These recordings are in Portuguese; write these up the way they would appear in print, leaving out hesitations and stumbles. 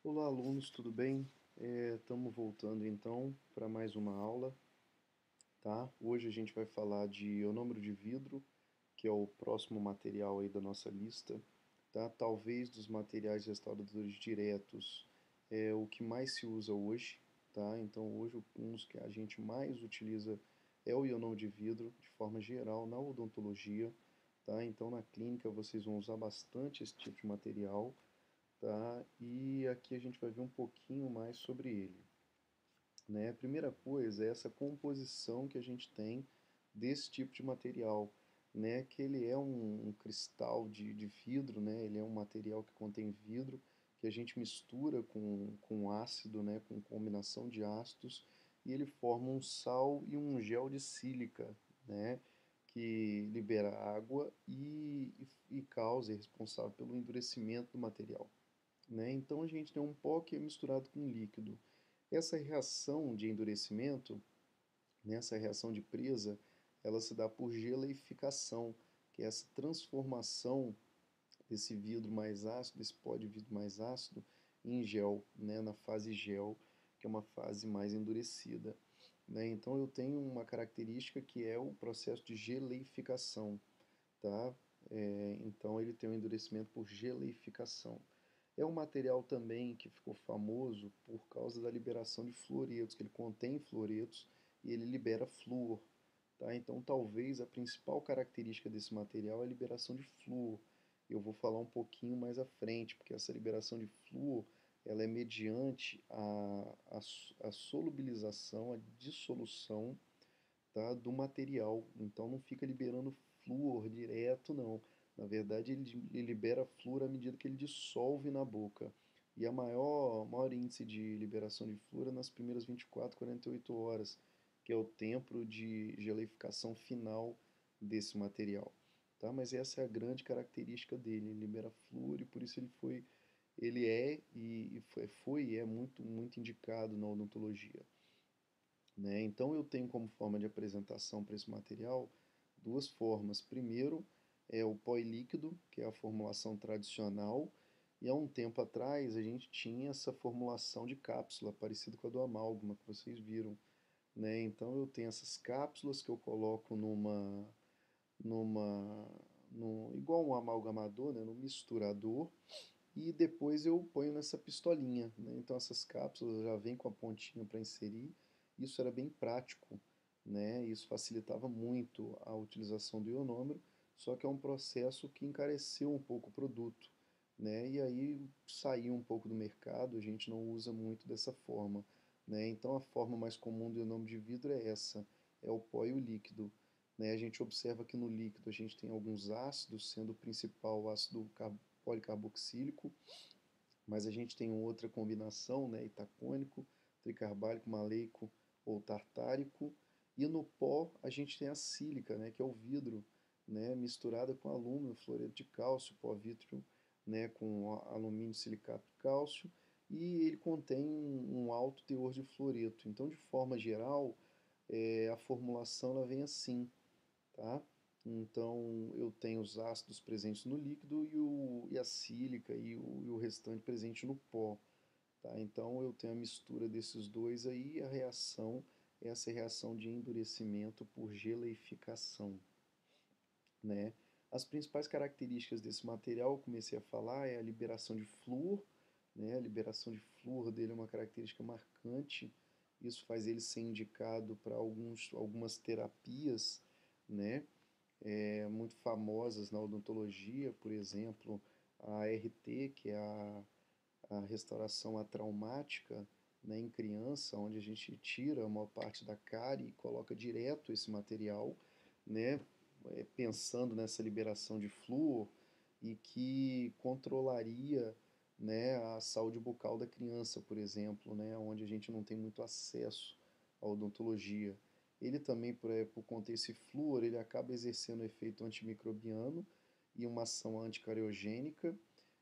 Olá, alunos, tudo bem? Estamos voltando então para mais uma aula, tá? Hoje a gente vai falar de ionômero de vidro, que é o próximo material aí da nossa lista, tá? Talvez dos materiais restauradores diretos é o que mais se usa hoje, tá? Então hoje um dos que a gente mais utiliza é o ionômero de vidro, de forma geral, na odontologia, tá? Então na clínica vocês vão usar bastante esse tipo de material, tá? E aqui a gente vai ver um pouquinho mais sobre ele, né? A primeira coisa é essa composição que a gente tem desse tipo de material, né? Que ele é um cristal de vidro, né? Ele é um material que contém vidro que a gente mistura com ácido, né? Com combinação de ácidos e ele forma um sal e um gel de sílica, né? Que libera água e causa, é responsável pelo endurecimento do material, né? Então a gente tem um pó que é misturado com líquido. Essa reação de endurecimento, né, essa reação de presa, ela se dá por geleificação, que é essa transformação desse vidro mais ácido, desse pó de vidro mais ácido, em gel, né, na fase gel, que é uma fase mais endurecida, né? Então eu tenho uma característica que é o processo de geleificação, tá? Então ele tem um endurecimento por geleificação. É um material também que ficou famoso por causa da liberação de fluoretos, que ele contém fluoretos e ele libera flúor, tá? Então talvez a principal característica desse material é a liberação de flúor. Eu vou falar um pouquinho mais à frente, porque essa liberação de flúor ela é mediante a solubilização, a dissolução, tá, do material. Então não fica liberando flúor direto, não. Na verdade, ele libera flúor à medida que ele dissolve na boca. E a maior índice de liberação de flúor é nas primeiras 24, 48 horas, que é o tempo de geleificação final desse material. Tá? Mas essa é a grande característica dele, ele libera flúor e por isso ele é foi e é muito indicado na odontologia, né? Então eu tenho como forma de apresentação para esse material duas formas. Primeiro é o pó líquido, que é a formulação tradicional, e há um tempo atrás a gente tinha essa formulação de cápsula, parecida com a do amálgama que vocês viram, né? Então eu tenho essas cápsulas que eu coloco numa igual um amalgamador, né, no misturador, e depois eu ponho nessa pistolinha, né? Então essas cápsulas já vêm com a pontinha para inserir. Isso era bem prático, né? Isso facilitava muito a utilização do ionômero, só que é um processo que encareceu um pouco o produto, né? E aí saiu um pouco do mercado, a gente não usa muito dessa forma, né? Então a forma mais comum do ionômero de vidro é essa, é o pó e o líquido, né? A gente observa que no líquido a gente tem alguns ácidos, sendo o principal o ácido policarboxílico, mas a gente tem outra combinação, né, itacônico, tricarbálico, maleico ou tartárico, e no pó a gente tem a sílica, né, que é o vidro, né, misturada com alúmio, fluoreto de cálcio, pó vítreo, né, com alumínio, silicato de cálcio, e ele contém um alto teor de fluoreto. Então, de forma geral, a formulação ela vem assim, tá? Então eu tenho os ácidos presentes no líquido e a sílica e o restante presente no pó, tá? Então eu tenho a mistura desses dois aí e a reação é essa reação de endurecimento por geleificação, né? As principais características desse material, eu comecei a falar, é a liberação de flúor, né? A liberação de flúor dele é uma característica marcante. Isso faz ele ser indicado para algumas terapias, né? Muito famosas na odontologia, por exemplo, a ART, que é a restauração atraumática, né, em criança, onde a gente tira uma parte da cárie e coloca direto esse material, né, pensando nessa liberação de flúor e que controlaria, né, a saúde bucal da criança, por exemplo, né, onde a gente não tem muito acesso à odontologia. Ele também, por conter esse flúor, ele acaba exercendo efeito antimicrobiano e uma ação anticariogênica,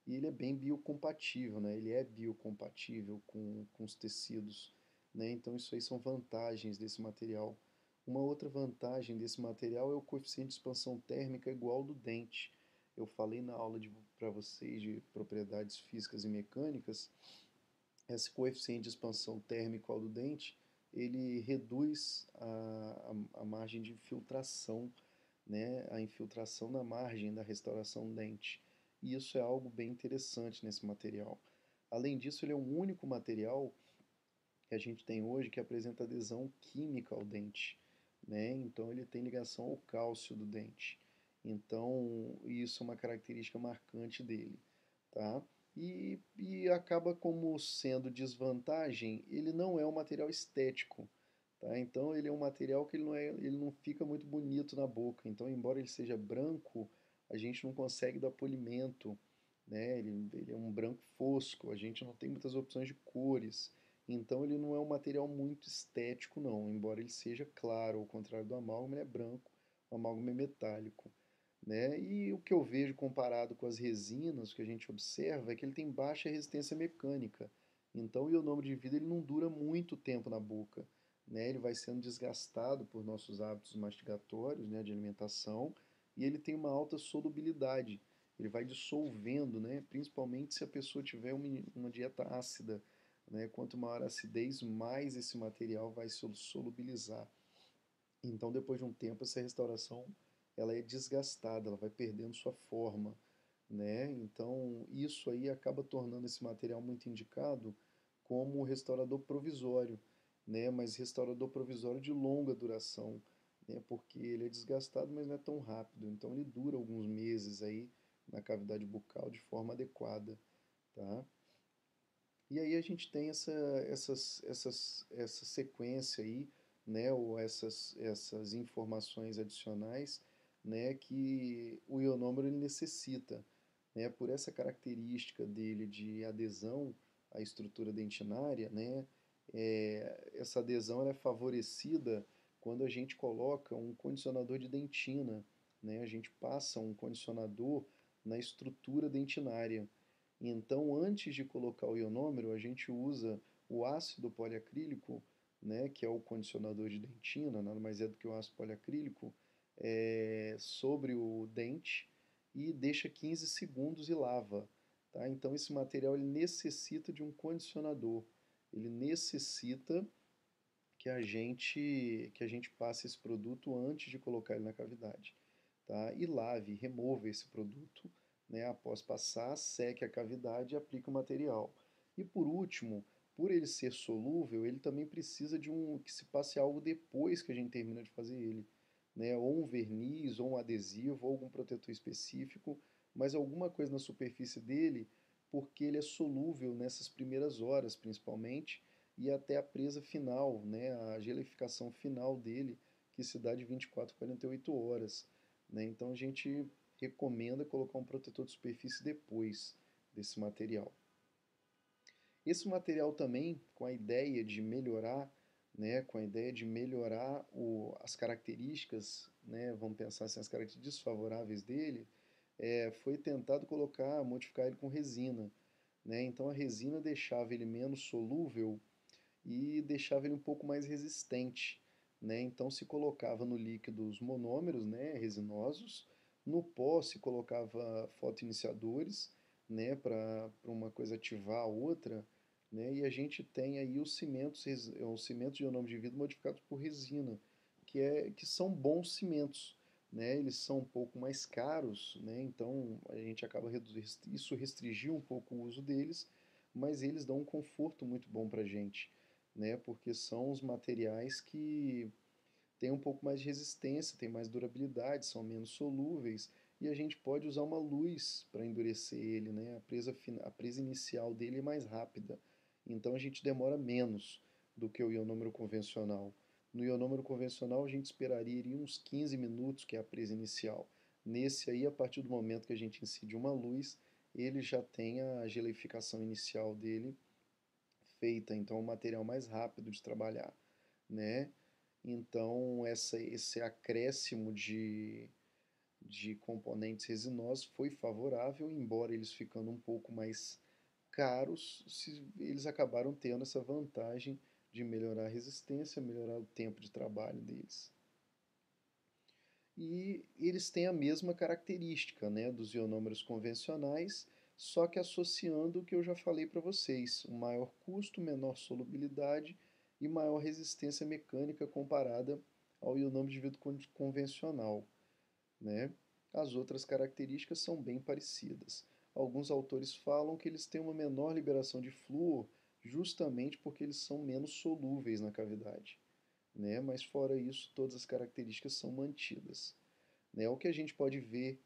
e ele é bem biocompatível, né? Ele é biocompatível com os tecidos, né? Então isso aí são vantagens desse material. Uma outra vantagem desse material é o coeficiente de expansão térmica igual ao do dente. Eu falei na aula para vocês de propriedades físicas e mecânicas esse coeficiente de expansão térmica do dente, ele reduz a margem de infiltração, né, a infiltração na margem da restauração do dente. E isso é algo bem interessante nesse material. Além disso, ele é o único material que a gente tem hoje que apresenta adesão química ao dente, né? Então ele tem ligação ao cálcio do dente. Então isso é uma característica marcante dele, tá? E acaba como sendo desvantagem, ele não é um material estético, tá? Então ele é um material que ele não fica muito bonito na boca. Então, embora ele seja branco, a gente não consegue dar polimento, né? Ele é um branco fosco, a gente não tem muitas opções de cores. Então ele não é um material muito estético não, embora ele seja claro, ao contrário do amálgama, ele é branco, o amálgama é metálico, né? E o que eu vejo comparado com as resinas, o que a gente observa é que ele tem baixa resistência mecânica. Então o ionômero de vidro ele não dura muito tempo na boca, né? Ele vai sendo desgastado por nossos hábitos mastigatórios, né, de alimentação, e ele tem uma alta solubilidade. Ele vai dissolvendo, né? Principalmente se a pessoa tiver uma dieta ácida, né? Quanto maior a acidez, mais esse material vai se solubilizar. Então, depois de um tempo, essa restauração ela é desgastada, ela vai perdendo sua forma, né? Então, isso aí acaba tornando esse material muito indicado como restaurador provisório, né? Mas restaurador provisório de longa duração, né? Porque ele é desgastado, mas não é tão rápido. Então, ele dura alguns meses aí na cavidade bucal de forma adequada, tá? E aí a gente tem essa sequência aí, né, ou essas informações adicionais, né, que o ionômero ele necessita, né, por essa característica dele de adesão à estrutura dentinária, né, essa adesão ela é favorecida quando a gente coloca um condicionador de dentina, né, a gente passa um condicionador na estrutura dentinária. Então, antes de colocar o ionômero, a gente usa o ácido poliacrílico, né, que é o condicionador de dentina, nada mais é do que o ácido poliacrílico, sobre o dente e deixa 15 segundos e lava. Tá? Então, esse material ele necessita de um condicionador. Ele necessita que a gente passe esse produto antes de colocar ele na cavidade, tá? E lave, remova esse produto, né? Após passar, seque a cavidade e aplique o material. E por último, por ele ser solúvel, ele também precisa de que se passe algo depois que a gente termina de fazer ele, né? Ou um verniz, ou um adesivo, ou algum protetor específico, mas alguma coisa na superfície dele, porque ele é solúvel nessas primeiras horas, principalmente, e até a presa final, né, a gelificação final dele, que se dá de 24 a 48 horas. Né? Então a gente recomenda colocar um protetor de superfície depois desse material. Esse material também, com a ideia de melhorar, né, com a ideia de melhorar as características, né, vamos pensar assim, as características desfavoráveis dele, foi tentado modificar ele com resina. Né? Então a resina deixava ele menos solúvel e deixava ele um pouco mais resistente. Né? Então se colocava no líquido os monômeros, né, resinosos, no pó se colocava fotoiniciadores, né, para uma coisa ativar a outra, né, e a gente tem aí os cimentos de ionômero de vidro modificados por resina, que são bons cimentos. Né, eles são um pouco mais caros, né, então a gente acaba isso restringiu um pouco o uso deles, mas eles dão um conforto muito bom para a gente, né? Porque são os materiais que têm um pouco mais de resistência, têm mais durabilidade, são menos solúveis e a gente pode usar uma luz para endurecer ele, né? A presa inicial dele é mais rápida, então a gente demora menos do que o ionômero convencional. No ionômero convencional a gente esperaria uns 15 minutos, que é a presa inicial. Nesse aí, a partir do momento que a gente incide uma luz, ele já tem a gelificação inicial dele feita, então é um material mais rápido de trabalhar, né? Então esse acréscimo de componentes resinosos foi favorável, embora eles ficando um pouco mais caros, eles acabaram tendo essa vantagem de melhorar a resistência, melhorar o tempo de trabalho deles. E eles têm a mesma característica, né, dos ionômeros convencionais, só que associando o que eu já falei para vocês, um maior custo, menor solubilidade e maior resistência mecânica comparada ao ionômero de vidro convencional, né? As outras características são bem parecidas. Alguns autores falam que eles têm uma menor liberação de flúor justamente porque eles são menos solúveis na cavidade, né? Mas fora isso, todas as características são mantidas, né? O que a gente pode ver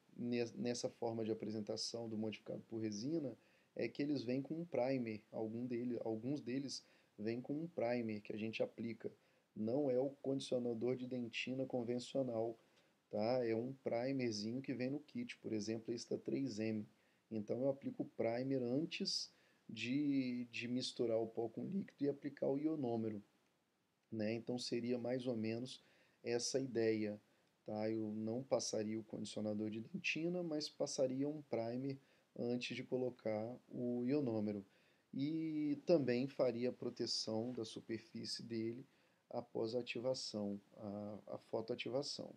nessa forma de apresentação do modificado por resina é que eles vêm com um primer, alguns deles vêm com um primer que a gente aplica. Não é o condicionador de dentina convencional, tá? É um primerzinho que vem no kit, por exemplo, esse da 3M. Então eu aplico o primer antes de misturar o pó com líquido e aplicar o ionômero, né? Então seria mais ou menos essa ideia, tá? Eu não passaria o condicionador de dentina, mas passaria um primer antes de colocar o ionômero. E também faria a proteção da superfície dele após a ativação, a fotoativação.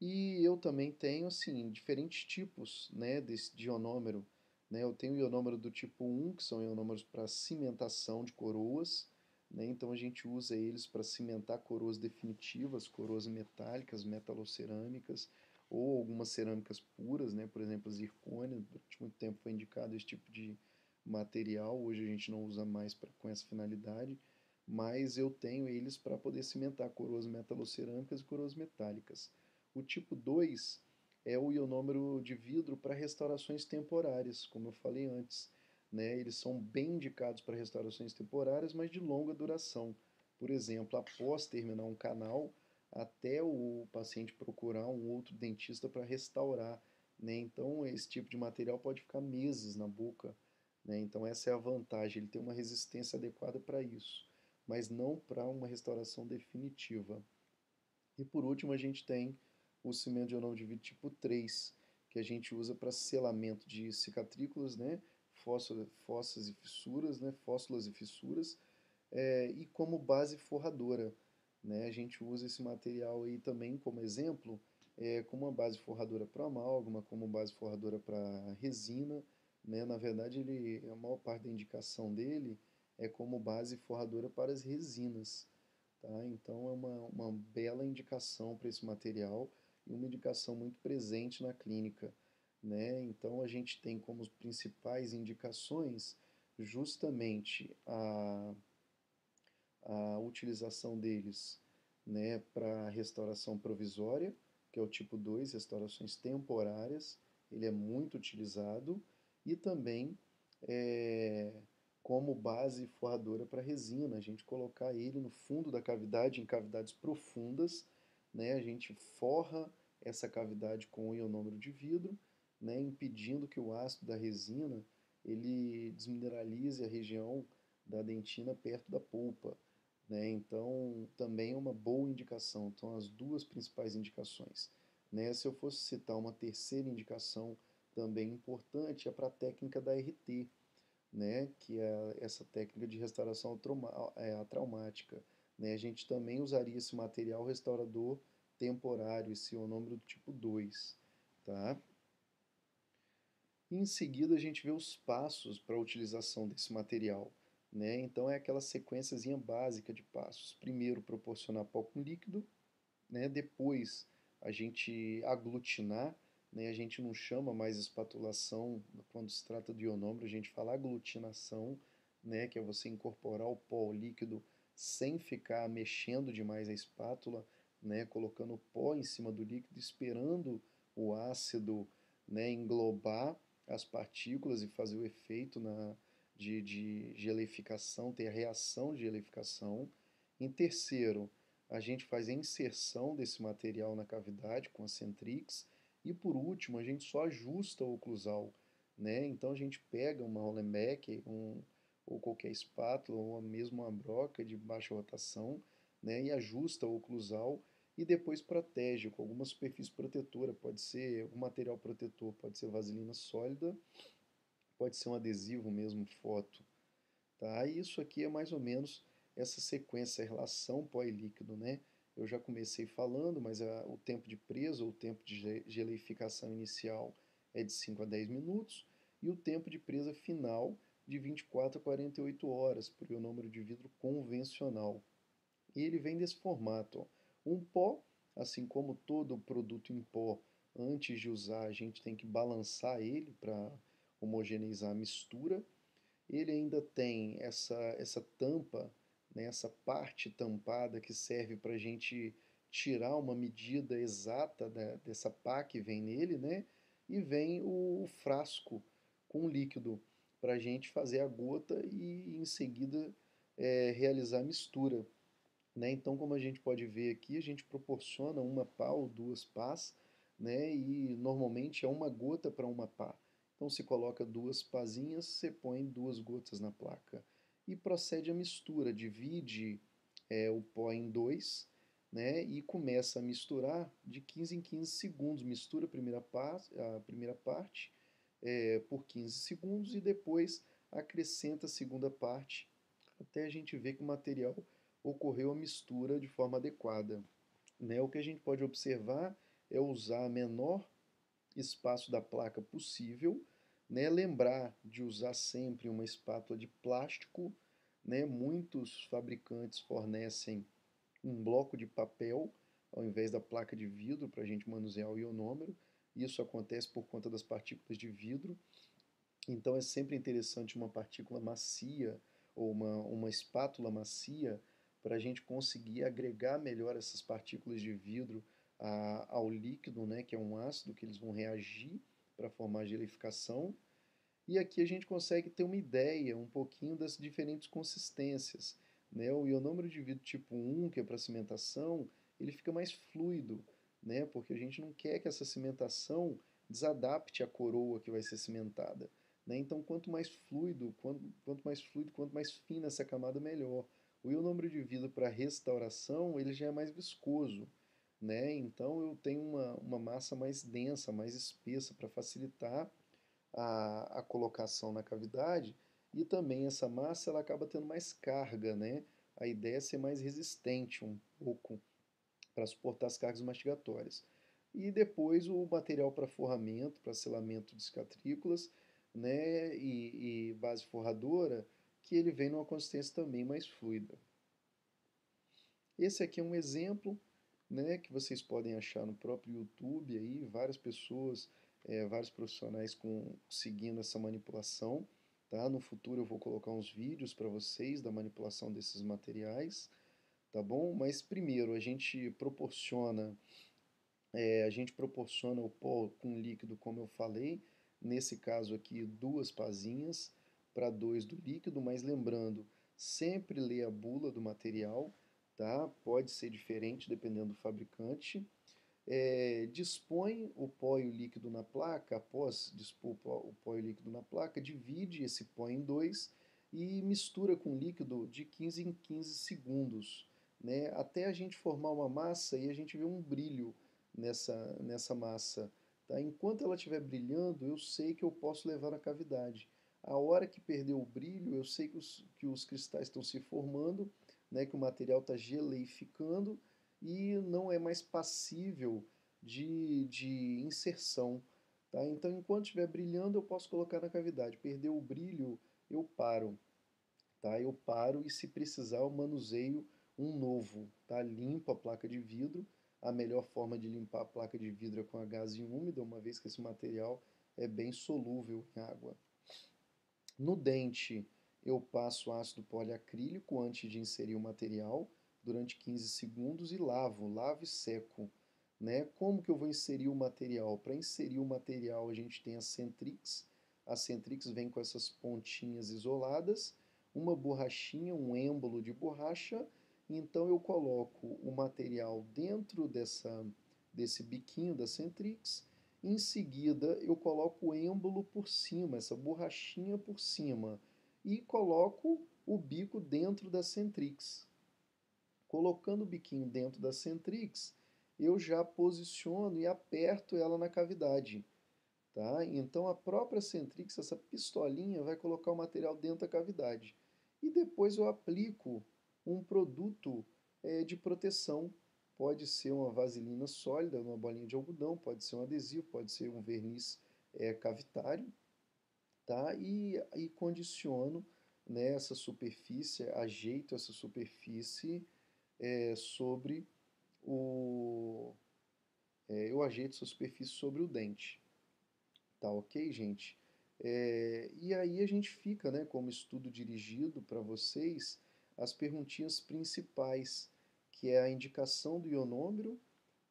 E eu também tenho, assim, diferentes tipos, né, de ionômero, né? Eu tenho o ionômero do tipo 1, que são ionômeros para cimentação de coroas, né? Então a gente usa eles para cimentar coroas definitivas, coroas metálicas, metalocerâmicas, ou algumas cerâmicas puras, né? Por exemplo, a zircônia, durante muito tempo foi indicado esse tipo de material, hoje a gente não usa mais com essa finalidade, mas eu tenho eles para poder cimentar coroas metalocerâmicas e coroas metálicas. O tipo 2 é o ionômero de vidro para restaurações temporárias, como eu falei antes, né? Eles são bem indicados para restaurações temporárias, mas de longa duração. Por exemplo, após terminar um canal, até o paciente procurar um outro dentista para restaurar, né? Então, esse tipo de material pode ficar meses na boca, né? Então, essa é a vantagem, ele tem uma resistência adequada para isso, mas não para uma restauração definitiva. E por último, a gente tem o cimento de ionômero de vidro tipo 3, que a gente usa para selamento de cicatrículas, né? Fossas e fissuras, né? Fóssulas e fissuras, e como base forradora, né? A gente usa esse material aí também como exemplo, como uma base forradora para amálgama, como base forradora para resina, né? Na verdade, a maior parte da indicação dele é como base forradora para as resinas. Tá? Então é uma bela indicação para esse material e uma indicação muito presente na clínica, né? Então a gente tem como principais indicações justamente a utilização deles, né, para restauração provisória, que é o tipo 2, restaurações temporárias, ele é muito utilizado, e também é, como base forradora para resina, a gente colocar ele no fundo da cavidade, em cavidades profundas, né, a gente forra essa cavidade com o ionômero de vidro, né, impedindo que o ácido da resina ele desmineralize a região da dentina perto da polpa, né? Então, também é uma boa indicação. Então, as duas principais indicações, né? Se eu fosse citar uma terceira indicação também importante, é para a técnica da RT, né? Que é essa técnica de restauração atraumática, né? A gente também usaria esse material restaurador temporário, esse ionômero do tipo 2, tá? E em seguida a gente vê os passos para a utilização desse material, né? Então é aquela sequenciazinha básica de passos. Primeiro proporcionar pó com líquido, né? Depois a gente aglutinar, né? A gente não chama mais espatulação quando se trata de ionômero, a gente fala aglutinação, né? Que é você incorporar o pó ao líquido sem ficar mexendo demais a espátula, né? Colocando o pó em cima do líquido, esperando o ácido, né? Englobar as partículas e fazer o efeito de geleificação, ter a reação de geleificação. Em terceiro, a gente faz a inserção desse material na cavidade com a Centrix. E por último, a gente só ajusta o oclusal, né? Então a gente pega uma Hollenbeck, ou qualquer espátula, ou mesmo uma broca de baixa rotação, né? E ajusta o oclusal e depois protege com alguma superfície protetora, pode ser um material protetor, pode ser vaselina sólida, pode ser um adesivo mesmo, foto, tá? E isso aqui é mais ou menos essa sequência, a relação pó e líquido, né? Eu já comecei falando, mas o tempo de preso, ou o tempo de geleificação inicial, é de 5 a 10 minutos e o tempo de presa final de 24 a 48 horas por ionômero de vidro convencional. E ele vem desse formato, ó. Um pó, assim como todo produto em pó, antes de usar a gente tem que balançar ele para homogeneizar a mistura. Ele ainda tem essa tampa, né, essa parte tampada que serve para a gente tirar uma medida exata dessa pá que vem nele, né? E vem o frasco com líquido para a gente fazer a gota e em seguida realizar a mistura. Né? Então, como a gente pode ver aqui, a gente proporciona uma pá ou duas pás, né? E normalmente é uma gota para uma pá. Então, se coloca duas pazinhas, você põe duas gotas na placa. E procede a mistura, divide o pó em dois, né? E começa a misturar de 15 em 15 segundos. Mistura a primeira parte por 15 segundos e depois acrescenta a segunda parte até a gente ver que o material ocorreu a mistura de forma adequada. Né? O que a gente pode observar é usar menor espaço da placa possível, né? Lembrar de usar sempre uma espátula de plástico, né? Muitos fabricantes fornecem um bloco de papel ao invés da placa de vidro para a gente manusear o ionômero. Isso acontece por conta das partículas de vidro. Então é sempre interessante uma partícula macia ou uma espátula macia para a gente conseguir agregar melhor essas partículas de vidro ao líquido, né, que é um ácido que eles vão reagir para formar gelificação. E aqui a gente consegue ter uma ideia um pouquinho das diferentes consistências. Né? O ionômero de vidro tipo 1, que é para cimentação, ele fica mais fluido, né? Porque a gente não quer que essa cimentação desadapte a coroa que vai ser cimentada. Né? Então, quanto mais fina essa camada, melhor. O ionômero de vidro para restauração, ele já é mais viscoso. Né? Então, eu tenho uma massa mais densa, mais espessa para facilitar a colocação na cavidade e também essa massa ela acaba tendo mais carga, né? A ideia é ser mais resistente um pouco para suportar as cargas mastigatórias. E depois o material para forramento, para selamento de cicatrículas, né? E base forradora, que ele vem numa consistência também mais fluida. Esse aqui é um exemplo, né, que vocês podem achar no próprio YouTube aí, várias pessoas, vários profissionais seguindo essa manipulação. Tá? No futuro eu vou colocar uns vídeos para vocês da manipulação desses materiais, tá bom? Mas primeiro a gente proporciona o pó com líquido, como eu falei, nesse caso aqui duas pazinhas para dois do líquido, mas lembrando, sempre ler a bula do material, tá? Pode ser diferente dependendo do fabricante. Dispõe o pó e o líquido na placa, após dispor o pó e o líquido na placa, divide esse pó em dois e mistura com o líquido de 15 em 15 segundos, né? Até a gente formar uma massa e a gente vê um brilho nessa massa. Tá? Enquanto ela estiver brilhando, eu sei que eu posso levar na cavidade. A hora que perder o brilho, eu sei que os cristais estão se formando, né, que o material está geleificando e não é mais passível de inserção. Tá? Então, enquanto estiver brilhando, eu posso colocar na cavidade. Perdeu o brilho, eu paro. Tá? Eu paro e, se precisar, eu manuseio um novo. Tá? Limpo a placa de vidro. A melhor forma de limpar a placa de vidro é com a gase úmida, uma vez que esse material é bem solúvel em água. No dente, eu passo ácido poliacrílico antes de inserir o material durante 15 segundos e lavo e seco. Né? Como que eu vou inserir o material? Para inserir o material, a gente tem a Centrix. A Centrix vem com essas pontinhas isoladas, uma borrachinha, um êmbolo de borracha. Então eu coloco o material dentro desse biquinho da Centrix. Em seguida, eu coloco o êmbolo por cima, essa borrachinha por cima, e coloco o bico dentro da Centrix. Colocando o biquinho dentro da Centrix, eu já posiciono e aperto ela na cavidade. Tá? Então a própria Centrix, essa pistolinha, vai colocar o material dentro da cavidade. E depois eu aplico um produto de proteção. Pode ser uma vaselina sólida, uma bolinha de algodão, pode ser um adesivo, pode ser um verniz cavitário, tá? E condiciono, né, essa superfície, ajeito essa superfície sobre o... eu ajeito essa superfície sobre o dente, tá ok, gente? E aí a gente fica, né, como estudo dirigido para vocês, as perguntinhas principais, que é a indicação do ionômero,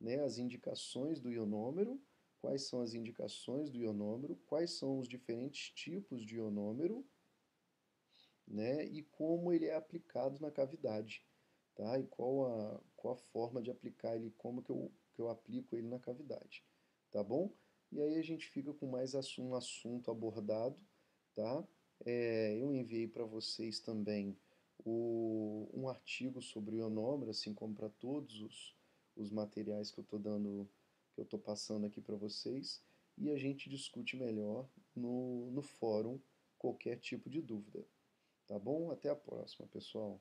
né, as indicações do ionômero, quais são as indicações do ionômero, quais são os diferentes tipos de ionômero, né, e como ele é aplicado na cavidade, tá? E qual a forma de aplicar ele, como que eu aplico ele na cavidade, tá bom? E aí a gente fica com mais um assunto abordado, tá? Eu enviei para vocês também um artigo sobre o ionômero, assim como para todos os materiais que eu estou dando, que eu estou passando aqui para vocês, e a gente discute melhor no fórum qualquer tipo de dúvida. Tá bom? Até a próxima, pessoal.